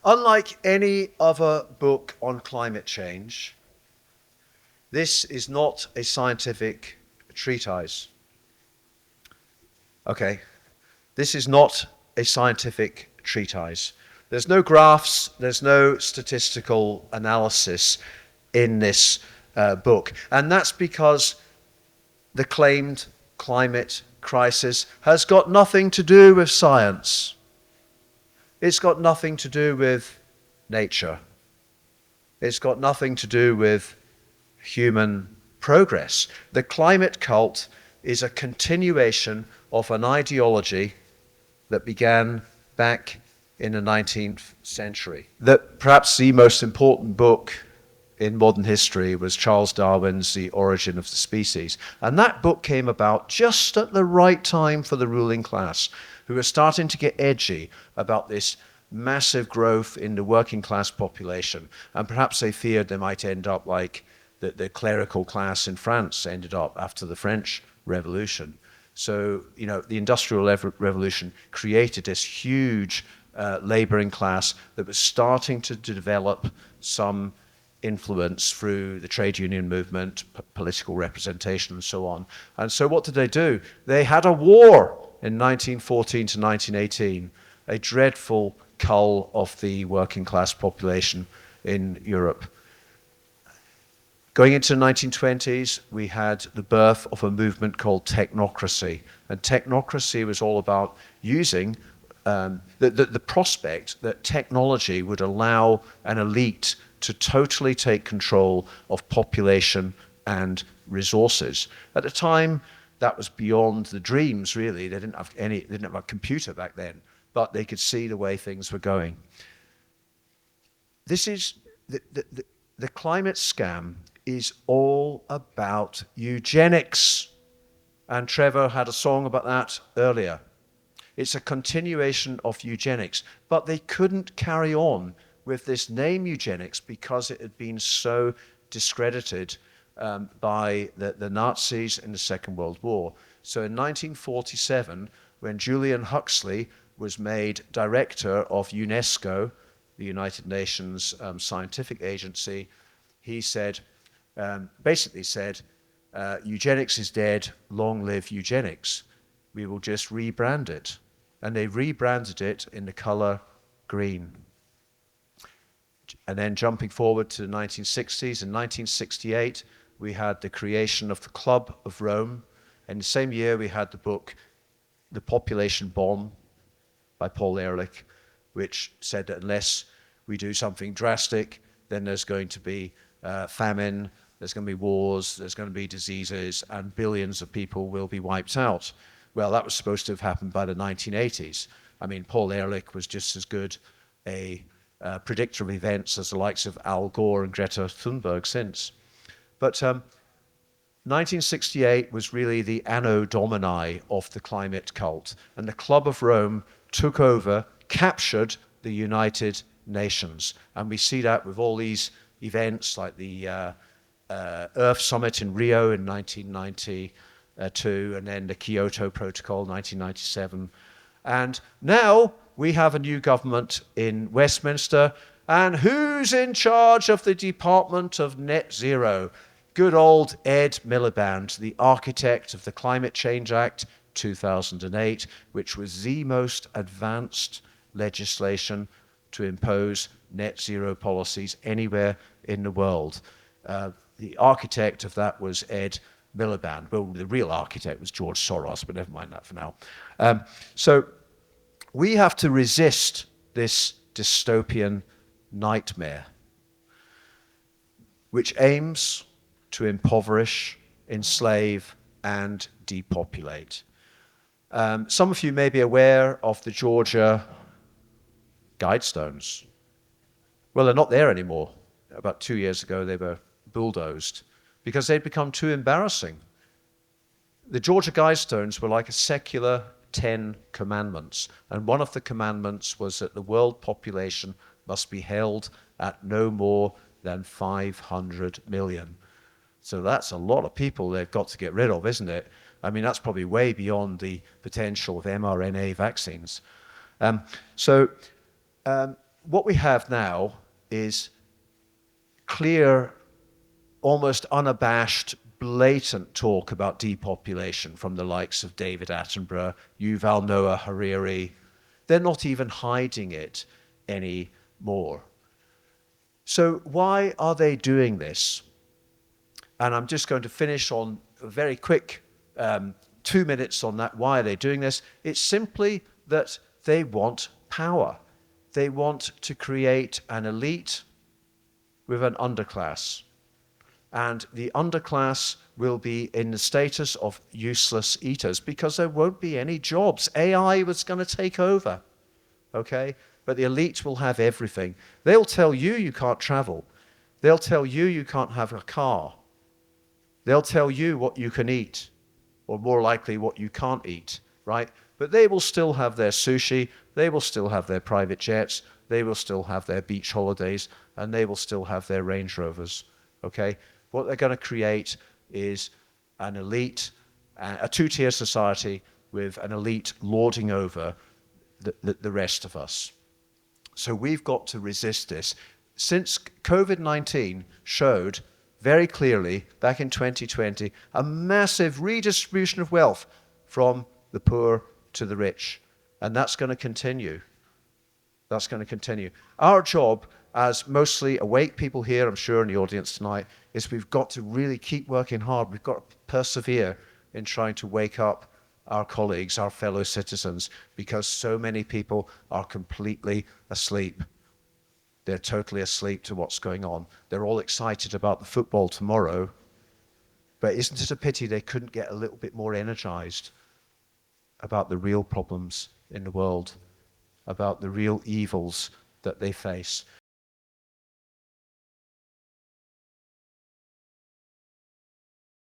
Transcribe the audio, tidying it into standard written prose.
Unlike any other book on climate change, this is not a scientific treatise. Okay, this is not a scientific treatise. There's no graphs, there's no statistical analysis in this book. And that's because the claimed climate crisis has got nothing to do with science. It's got nothing to do with nature. It's got nothing to do with human progress. The climate cult is a continuation of an ideology that began back in the 19th century. Perhaps the most important book in modern history was Charles Darwin's The Origin of the Species. And that book came about just at the right time for the ruling class, who were starting to get edgy about this massive growth in the working class population. And perhaps they feared they might end up like the clerical class in France ended up after the French Revolution. So, you know, the Industrial Revolution created this huge laboring class that was starting to develop some influence through the trade union movement, political representation, and so on. And so what did they do? They had a war in 1914 to 1918, a dreadful cull of the working class population in Europe. Going into the 1920s, we had the birth of a movement called technocracy. And technocracy was all about using the prospect that technology would allow an elite to totally take control of population and resources. At the time, that was beyond the dreams, really. They didn't have a computer back then, but they could see the way things were going. This is the climate scam is all about eugenics. And Trevor had a song about that earlier. It's a continuation of eugenics, but they couldn't carry on with this name eugenics because it had been so discredited by the Nazis in the Second World War. So in 1947, when Julian Huxley was made director of UNESCO, the United Nations scientific agency, he said, basically said, eugenics is dead, long live eugenics. We will just rebrand it. And they rebranded it in the color green. And then jumping forward to the 1960s, in 1968, we had the creation of the Club of Rome. And the same year, we had the book, The Population Bomb, by Paul Ehrlich, which said that unless we do something drastic, then there's going to be famine, there's going to be wars, there's going to be diseases, and billions of people will be wiped out. Well, that was supposed to have happened by the 1980s. I mean, Paul Ehrlich was just as good a predictor of events as the likes of Al Gore and Greta Thunberg since. But 1968 was really the anno domini of the climate cult, and the Club of Rome took over, captured the United Nations. And we see that with all these events like the Earth Summit in Rio in 1992, and then the Kyoto Protocol, 1997. And now we have a new government in Westminster, and who's in charge of the Department of Net Zero? Good old Ed Milliband, the architect of the Climate Change Act 2008, which was the most advanced legislation to impose net zero policies anywhere in the world. The architect of that was Ed Milliband. Well, the real architect was George Soros, but never mind that for now. So we have to resist this dystopian nightmare, which aims to impoverish, enslave, and depopulate. Some of you may be aware of the Georgia Guidestones. Well, they're not there anymore. About 2 years ago, they were bulldozed because they'd become too embarrassing. The Georgia Guidestones were like a secular 10 commandments, and one of the commandments was that the world population must be held at no more than 500 million. So that's a lot of people they've got to get rid of, isn't it? I mean, that's probably way beyond the potential of mRNA vaccines. So What we have now is clear, almost unabashed, blatant talk about depopulation from the likes of David Attenborough, Yuval Noah Harari. They're not even hiding it anymore. So why are they doing this? And I'm just going to finish on a very quick 2 minutes on that. Why are they doing this? It's simply that they want power. They want to create an elite with an underclass. And the underclass will be in the status of useless eaters because there won't be any jobs. AI was going to take over, okay? But the elite will have everything. They'll tell you you can't travel. They'll tell you you can't have a car. They'll tell you what you can eat, or more likely what you can't eat, right? But they will still have their sushi, they will still have their private jets, they will still have their beach holidays, and they will still have their Range Rovers, okay? What they're going to create is an elite, a two-tier society with an elite lording over the rest of us. So we've got to resist this. Since COVID-19 showed very clearly, back in 2020, a massive redistribution of wealth from the poor to the rich. And that's going to continue. That's going to continue. Our job, as mostly awake people here, I'm sure in the audience tonight, is we've got to really keep working hard. We've got to persevere in trying to wake up our colleagues, our fellow citizens, because so many people are completely asleep. They're totally asleep to what's going on. They're all excited about the football tomorrow, but isn't it a pity they couldn't get a little bit more energized about the real problems in the world, about the real evils that they face?